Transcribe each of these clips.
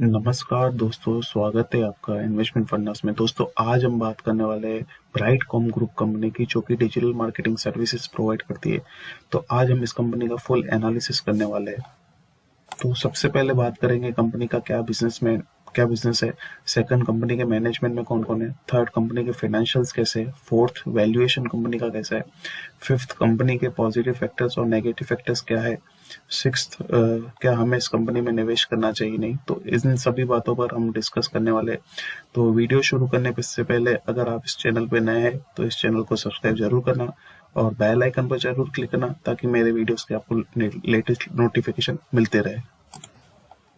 नमस्कार दोस्तों, स्वागत है आपका इन्वेस्टमेंट फंड्स में। दोस्तों, आज हम बात करने वाले हैं ब्राइटकॉम ग्रुप कंपनी की, जो कि डिजिटल मार्केटिंग सर्विसेज प्रोवाइड करती है। तो आज हम इस कंपनी का फुल एनालिसिस करने वाले हैं। तो सबसे पहले बात करेंगे कंपनी का क्या बिजनेस है। सेकंड, कंपनी के मैनेजमेंट में कौन कौन है। थर्ड, कंपनी के फाइनेंशियल्स कैसे है। फोर्थ, वैल्यूएशन कंपनी का कैसा है। फिफ्थ, कंपनी के पॉजिटिव फैक्टर्स और नेगेटिव फैक्टर्स क्या है। सिक्स्थ, क्या हमें इस कंपनी में निवेश करना चाहिए नहीं। तो इन सभी बातों पर हम डिस्कस करने वाले हैं। तो वीडियो शुरू करने से पहले अगर आप इस चैनल पे नए हैं तो इस चैनल को सब्सक्राइब जरूर करना और बेल आइकन पर जरूर क्लिक करना, ताकि मेरे वीडियोस के आपको लेटेस्ट नोटिफिकेशन मिलते रहे।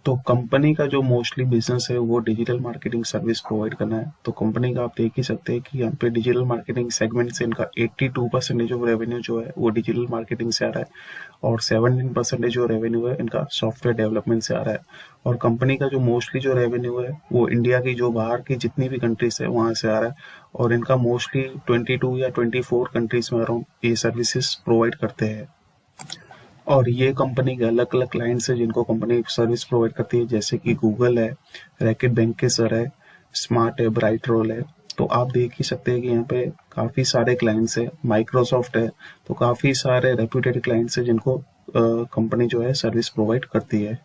तो कंपनी का जो मोस्टली बिजनेस है वो डिजिटल मार्केटिंग सर्विस प्रोवाइड करना है। तो कंपनी का आप देख ही सकते हैं कि यहाँ पे डिजिटल मार्केटिंग सेगमेंट से इनका 82% ऑफ रेवेन्यू जो है वो डिजिटल मार्केटिंग से आ रहा है, और 17% जो रेवेन्यू है इनका सॉफ्टवेयर डेवलपमेंट से आ रहा है। और कंपनी का जो मोस्टली जो रेवेन्यू है वो इंडिया की जो बाहर की जितनी भी कंट्रीज है वहाँ से आ रहा है, और इनका मोस्टली 22 या 24 कंट्रीज में अराउंड ये सर्विसेज प्रोवाइड करते हैं। और ये कंपनी के अलग अलग क्लाइंट्स है जिनको कंपनी सर्विस प्रोवाइड करती है, जैसे कि गूगल है, रैकेट बैंकिंग है, स्मार्ट है, ब्राइट रोल है। तो आप देख ही सकते हैं कि यहाँ पे काफ़ी सारे क्लाइंट्स है। माइक्रोसॉफ्ट है। तो काफ़ी सारे रेप्यूटेड क्लाइंट्स है जिनको कंपनी जो है सर्विस प्रोवाइड करती है।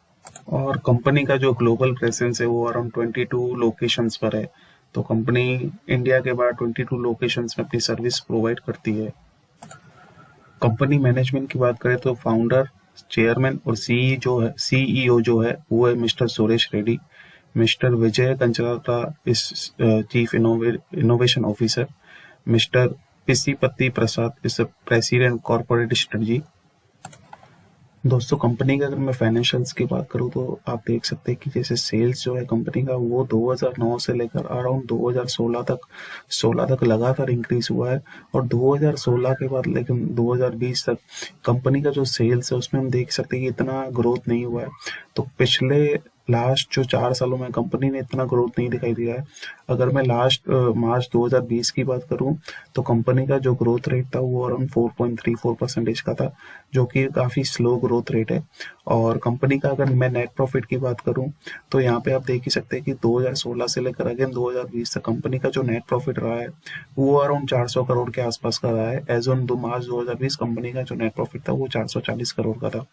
और कंपनी का जो ग्लोबल प्रेजेंस है वो अराउंड 22 लोकेशंस पर है। तो कंपनी इंडिया के बाद 22 लोकेशंस में अपनी सर्विस प्रोवाइड करती है। कंपनी मैनेजमेंट की बात करें तो फाउंडर, चेयरमैन और सीईओ जो है वो है mister Suresh Reddy. Mister Vijay Kanchalata is chief innovation officer. Mister Pisipati Prasad is president corporate strategy. दोस्तों, कंपनी का अगर मैं फाइनेंशियल्स की बात करूं तो आप देख सकते हैं कि जैसे सेल्स जो है कंपनी का वो 2009 से लेकर अराउंड 2016 तक लगातार इंक्रीज हुआ है। और 2016 के बाद लेकिन 2020 तक कंपनी का जो सेल्स है उसमें हम देख सकते हैं कि इतना ग्रोथ नहीं हुआ है। तो पिछले लास्ट जो 4 सालों में कंपनी ने इतना ग्रोथ नहीं दिखाई दिया है। अगर मैं लास्ट मार्च 2020 की बात करूं तो कंपनी का जो ग्रोथ रेट था वो अराउंड 4.34% का था, जो कि काफ़ी स्लो ग्रोथ रेट है। और कंपनी का अगर मैं नेट प्रॉफिट की बात करूं तो यहाँ पे आप देख ही सकते हैं कि 2016 से लेकर अगेन 2020 तक कंपनी का जो नेट प्रॉफिट रहा है वो अराउंड 400 करोड़ के आसपास का रहा है। एज ऑन 2 मार्च 2020 कंपनी का जो नेट प्रॉफिट था वो 440 करोड़ का था।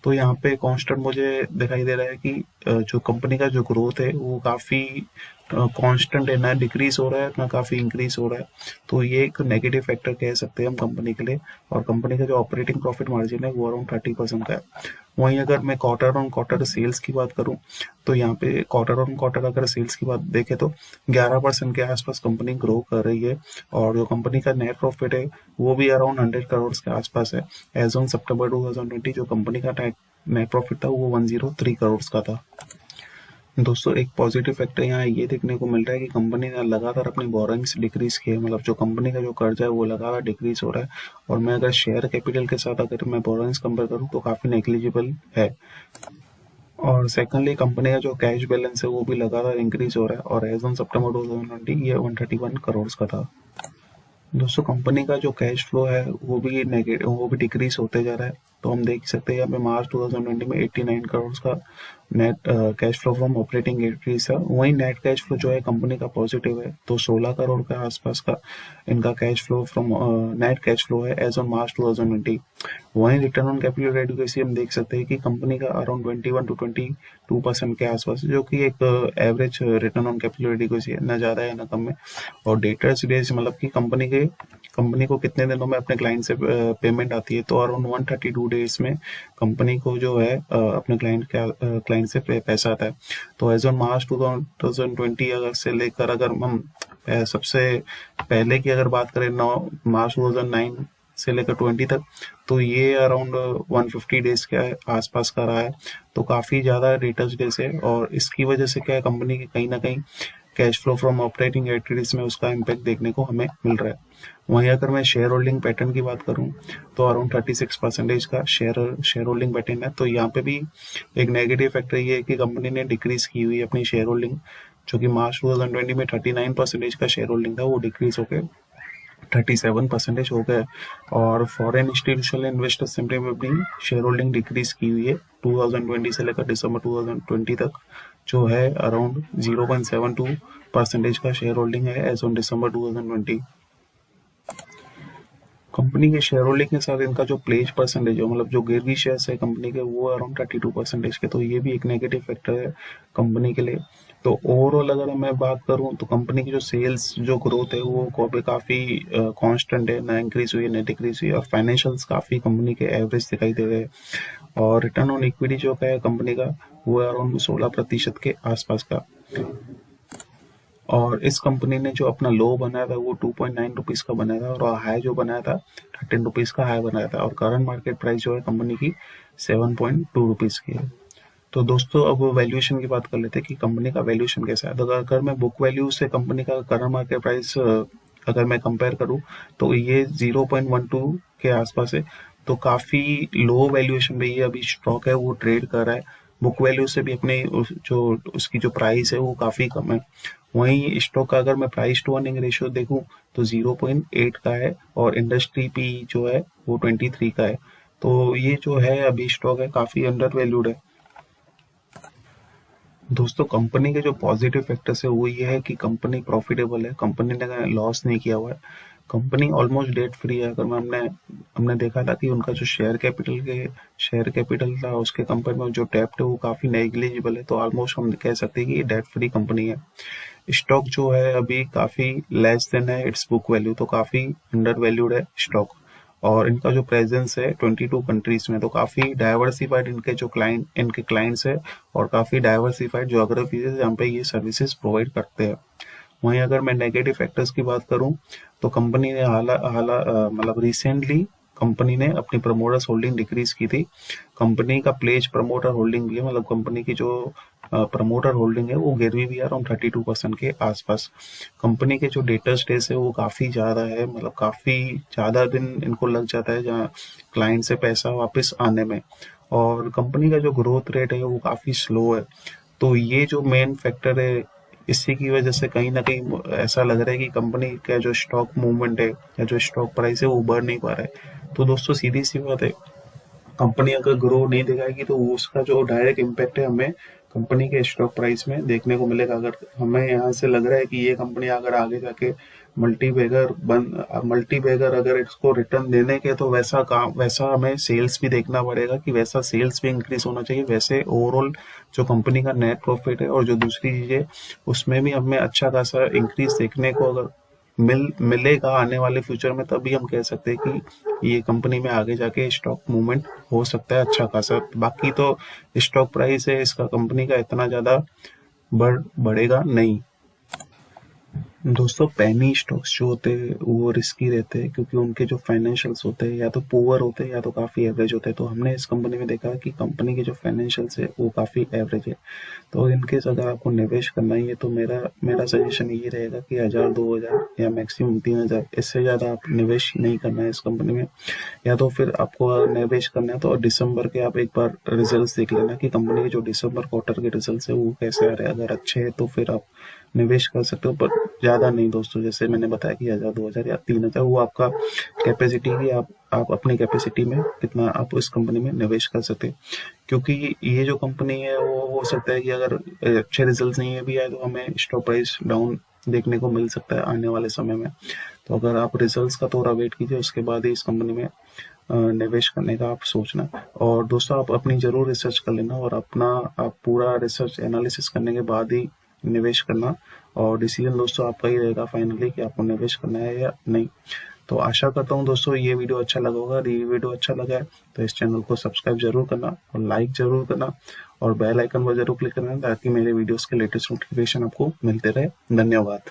तो यहाँ पे कांस्टेंट मुझे दिखाई दे रहा है कि जो कंपनी का जो ग्रोथ है वो काफ़ी कांस्टेंट है, ना डिक्रीज हो रहा है ना काफ़ी इंक्रीज हो रहा है। तो ये एक नेगेटिव फैक्टर कह सकते हैं हम कंपनी के लिए। और कंपनी का जो ऑपरेटिंग प्रॉफिट मार्जिन है वो अराउंड 30% का है। वहीं अगर मैं क्वार्टर ऑन क्वार्टर सेल्स की बात करूं तो यहाँ पे क्वार्टर ऑन क्वार्टर अगर सेल्स की बात देखें तो 11% के आसपास कंपनी ग्रो कर रही है। और जो कंपनी का नेट प्रॉफिट है वो भी अराउंड 100 करोड़ के आसपास है। एज ऑन सितंबर 2020 जो कंपनी का नेट प्रॉफिट था वो 103 करोड़ का था। दोस्तों, एक पॉजिटिव फैक्टर यहाँ ये देखने को मिल रहा है कि कंपनी ने लगातार अपनी बोरोइंग्स डिक्रीज की है। मतलब जो कंपनी का जो कर्जा है वो लगातार डिक्रीज हो रहा है। और मैं अगर शेयर कैपिटल के साथ अगर मैं बोरोइंग्स कंपेयर करूँ तो काफ़ी नेग्लिजिबल है। और सेकंडली, कंपनी का जो कैश बैलेंस है वो भी लगातार इंक्रीज हो रहा है, और एज ऑन सितंबर 2020 ये 131 करोड़ का था। दोस्तों, कंपनी का जो कैश फ्लो है वो भी डिक्रीज होते जा रहा है। तो हम देख सकते हैं यहाँ पे मार्च 2020 में 89 करोड़ का net cash flow from operating activities है। वहीं नेट कैश फ्लो जो है कंपनी का पॉजिटिव है, तो 16 करोड़ के आसपास का इनका cash flow from net cash flow है एज ऑन मार्च 2020। वहीं रिटर्न ऑन कैपिटल एडिक्वेसी हम देख सकते हैं कि कंपनी का अराउंड 21 to 22% के आसपास, जो कि एक average return on capital adequacy है, ना ज़्यादा है ना कम है। और डेटर्स डेज मतलब कि कंपनी को कितने दिनों में अपने क्लाइंट से पेमेंट आती है, तो अराउंड 132 डेज में कंपनी को जो है अपने क्लाइंट से पैसा आता है। तो एज ऑन मार्च 2020 अगर से लेकर अगर हम सबसे पहले की अगर बात करें 9 मार्च 2009 से लेकर 20 तक, तो ये अराउंड 150 डेज के आसपास का रहा है। तो काफ़ी ज़्यादा रिटर्स डेज है, और इसकी वजह से क्या है, कंपनी की कहीं ना कहीं cash flow from operating activities में उसका इम्पैक्ट देखने को हमें मिल रहा है। वहीं अगर मैं शेयर होल्डिंग पैटर्न की बात करूं तो अराउंड 36% का शेयर होल्डिंग पैटर्न है। तो यहाँ पे भी एक नेगेटिव फैक्टर ये है कि कंपनी ने डिक्रीज की हुई अपनी शेयर होल्डिंग, जो कि मार्च 2020 में 39% का शेयर होल्डिंग था वो डिक्रीज होकर 37% हो गया। और फॉरेन इंस्टीट्यूशनल इन्वेस्टर सिंपली अपनी शेयर होल्डिंग डिक्रीज की हुई है 2020 से लेकर दिसंबर 2020 तक, जो है अराउंड 0.72% का शेयर होल्डिंग है एज ऑन दिसंबर 2020। कंपनी के शेयर होल्डिंग के साथ इनका जो प्लेज परसेंटेज है, मतलब जो गिरवी शेयर्स है कंपनी के, वो अराउंड 32% के, तो ये भी एक नेगेटिव फैक्टर है कंपनी के लिए। तो ओवरऑल अगर मैं बात करूं तो कंपनी की जो सेल्स जो ग्रोथ है वो काफ़ी कांस्टेंट है, ना इंक्रीज हुई है ना डिक्रीज हुई है, और फाइनेंशियल्स काफ़ी कंपनी के एवरेज दिखाई दे रहे हैं। और रिटर्न ऑन इक्विटी जो है कंपनी का वो अराउंड 16% के आसपास का। और इस कंपनी ने जो अपना लो बनाया था वो 2.9 रुपीज़ का बनाया था, और हाई जो बनाया था 13 रुपीज़ का हाई बनाया था, और करंट मार्केट प्राइस जो है कंपनी की 7.2 रुपीज़ की है। तो दोस्तों अब वैल्यूएशन की बात कर लेते हैं कि कंपनी का वैल्यूएशन कैसा है। तो अगर मैं बुक वैल्यू से कंपनी का करंट मार्केट प्राइस अगर मैं कंपेयर करूं तो ये 0.12 के आसपास है, तो काफ़ी लो वैल्यूएशन में ये अभी स्टॉक है वो ट्रेड कर रहा है। बुक वैल्यू से भी अपने जो उसकी जो प्राइस है वो काफ़ी कम है। वहीं स्टॉक का अगर मैं प्राइस टू अर्निंग रेशियो देखूं तो 0.8 का है, और इंडस्ट्री पी जो है वो 23 का है। तो ये जो है अभी स्टॉक है काफ़ी अंडर वैल्यूड है। दोस्तों कंपनी के जो पॉजिटिव फैक्टर्स है वो ये है कि कंपनी प्रॉफिटेबल है, कंपनी ने लॉस नहीं किया हुआ है, कंपनी ऑलमोस्ट डेट फ्री है। अगर मैं हमने देखा था कि उनका जो शेयर कैपिटल था उसके कंपेयर में जो डेप्ट है वो काफ़ी नेग्लिजिबल है, तो ऑलमोस्ट हम कह सकते हैं कि ये डेट फ्री कंपनी है। स्टॉक जो है अभी काफ़ी लेस देन है इट्स बुक वैल्यू, तो काफ़ी अंडर वैल्यूड है स्टॉक। और इनका जो प्रेजेंस है 22 कंट्रीज में, तो काफ़ी डाइवर्सिफाइड इनके क्लाइंट्स है, और काफ़ी डाइवर्सिफाइड ज्योग्राफीज है जहाँ पे ये सर्विसेज प्रोवाइड करते हैं। वहीं अगर मैं नेगेटिव फैक्टर्स की बात करूं तो कंपनी ने मतलब रिसेंटली कंपनी ने अपनी प्रमोटर्स होल्डिंग डिक्रीज की थी। कंपनी का प्लेज प्रमोटर होल्डिंग भी है, मतलब कंपनी की जो प्रमोटर होल्डिंग है वो गिरवी भी है अराउंड 32% के आसपास। कंपनी के जो डेटर्स डेज है वो काफ़ी ज़्यादा है, मतलब काफ़ी ज़्यादा दिन इनको लग जाता है जहाँ क्लाइंट से पैसा वापस आने में। और कंपनी का जो ग्रोथ रेट है वो काफ़ी स्लो है। तो ये जो मेन फैक्टर है, इसी की वजह से कहीं ना कहीं ऐसा लग रहा है कि कंपनी का जो स्टॉक मूवमेंट है या जो स्टॉक प्राइस है वो बढ़ नहीं पा रहा है। तो दोस्तों सीधी सी बात है, कंपनी अगर ग्रो नहीं दिखाएगी तो उसका जो डायरेक्ट इम्पैक्ट है हमें कंपनी के स्टॉक प्राइस में देखने को मिलेगा। अगर हमें यहाँ से लग रहा है कि ये कंपनी अगर आगे जाके मल्टीबैगर अगर इसको रिटर्न देने के, तो वैसा हमें सेल्स भी देखना पड़ेगा कि वैसा सेल्स भी इंक्रीज होना चाहिए। वैसे ओवरऑल जो कंपनी का नेट प्रॉफिट है और जो दूसरी चीजें उसमें भी हमें अच्छा खासा इंक्रीज देखने को अगर मिलेगा आने वाले फ्यूचर में, तभी हम कह सकते हैं कि ये कंपनी में आगे जाके स्टॉक मूवमेंट हो सकता है अच्छा खासा। बाकी तो स्टॉक प्राइस है इसका कंपनी का इतना ज्यादा बढ़ेगा नहीं। दोस्तों पेनी स्टॉक्स जो होते हैं वो रिस्की रहते हैं, क्योंकि उनके जो फाइनेंशियल्स होते हैं या तो पुअर होते हैं या तो काफ़ी एवरेज होते हैं। तो हमने इस कंपनी में देखा कि कंपनी के जो फाइनेंशियल्स है वो काफ़ी एवरेज है। तो इनकेस अगर आपको निवेश करना ही है तो मेरा सजेशन ये रहेगा कि 1000-2000 या मैक्सिमम 3000, इससे ज़्यादा आप निवेश नहीं करना है इस कंपनी में। या तो फिर आपको निवेश करना है तो दिसंबर के आप एक बार रिजल्ट देख लेना कि कंपनी के जो दिसंबर क्वार्टर के रिजल्ट है वो कैसे आ रहे हैं। अगर अच्छे हैं तो फिर आप निवेश कर सकते हो, पर ज़्यादा नहीं दोस्तों। जैसे मैंने बताया कि 1000-2000 या 3000, वो आपका कैपेसिटी है, आप अपनी कैपेसिटी में कितना आप इस कंपनी में निवेश कर सकते हैं। क्योंकि ये जो कंपनी है वो हो सकता है कि अगर अच्छे रिजल्ट नहीं है भी आए तो हमें स्टॉक प्राइस डाउन देखने को मिल सकता है आने वाले समय में। तो अगर आप रिजल्ट्स का थोड़ा वेट कीजिए, उसके बाद ही इस कंपनी में निवेश करने का आप सोचना। और दोस्तों आप अपनी जरूर रिसर्च कर लेना, और आप पूरा रिसर्च एनालिसिस करने के बाद ही निवेश करना, और डिसीजन दोस्तों आपका ही रहेगा फाइनली कि आपको निवेश करना है या नहीं। तो आशा करता हूँ दोस्तों ये वीडियो अच्छा लगा होगा। अगर ये वीडियो अच्छा लगा है तो इस चैनल को सब्सक्राइब जरूर करना और लाइक जरूर करना, और बेल आइकन पर जरूर क्लिक करना ताकि मेरे वीडियोस के लेटेस्ट नोटिफिकेशन आपको मिलते रहे। धन्यवाद।